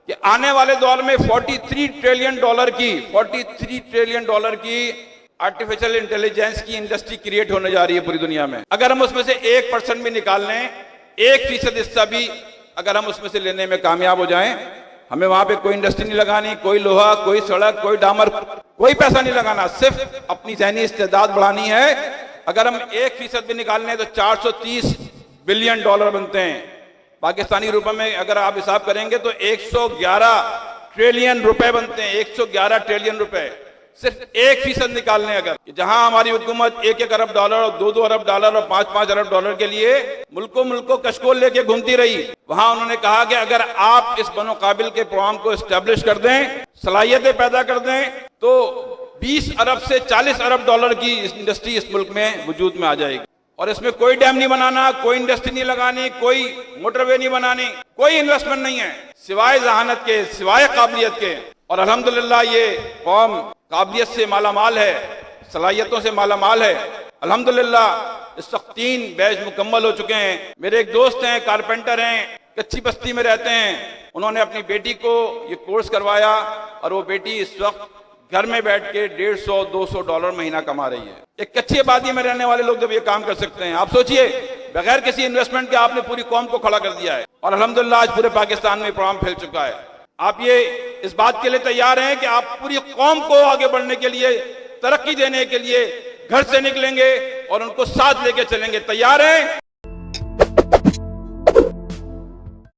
کہ آنے والے دور میں 43 ٹریلین ڈالر کی آرٹیفیشل انٹیلیجنس کی انڈسٹری کریٹ ہونے جا رہی ہے پوری دنیا میں. اگر ہم اس میں سے 1% بھی نکال لیں، 1% حصہ بھی اگر ہم اس میں سے لینے میں کامیاب ہو جائیں، ہمیں وہاں پہ کوئی انڈسٹری نہیں لگانی، کوئی لوہا، کوئی سڑک، کوئی ڈامر، کوئی پیسہ نہیں لگانا، صرف اپنی ذہنی استعداد بڑھانی ہے. اگر ہم 1% بھی نکال لیں تو 430 بلین ڈالر بنتے ہیں. پاکستانی روپے میں اگر آپ حساب کریں گے تو 111 ٹریلین روپے بنتے ہیں. 111 ٹریلین روپے صرف 1% نکالنے. اگر جہاں ہماری حکومت 1 ارب ڈالر اور 2 ارب ڈالر اور 5 ارب ڈالر کے لیے ملکوں کشکول لے کے گھومتی رہی، وہاں انہوں نے کہا کہ اگر آپ اس بنو قابل کے پروگرام کو اسٹیبلش کر دیں، صلاحیتیں پیدا کر دیں، تو 20 ارب سے 40 ارب ڈالر کی انڈسٹری اس ملک میں وجود میں آ جائے گی. اور اس میں کوئی ڈیم نہیں بنانا، کوئی انڈسٹری نہیں لگانی، کوئی موٹر وے نہیں بنانی، کوئی انویسٹمنٹ نہیں ہے سوائے ذہانت کے، سوائے قابلیت کے. اور الحمدللہ یہ قوم قابلیت سے مالا مال ہے، صلاحیتوں سے مالا مال ہے. الحمدللہ اس وقت 3 بیچ مکمل ہو چکے ہیں. میرے ایک دوست ہیں، کارپینٹر ہیں، کچی بستی میں رہتے ہیں. انہوں نے اپنی بیٹی کو یہ کورس کروایا اور وہ بیٹی اس وقت گھر میں بیٹھ کے 150-200 ڈالر مہینہ کما رہی ہے. ایک کچی آبادی میں رہنے والے لوگ جب یہ کام کر سکتے ہیں، آپ سوچئے بغیر کسی انویسٹمنٹ کے آپ نے پوری قوم کو کھڑا کر دیا ہے. اور الحمدللہ آج پورے پاکستان میں پروگرام پھیل چکا ہے. آپ یہ اس بات کے لیے تیار ہیں کہ آپ پوری قوم کو آگے بڑھنے کے لیے، ترقی دینے کے لیے گھر سے نکلیں گے اور ان کو ساتھ لے کے چلیں گے؟ تیار ہیں؟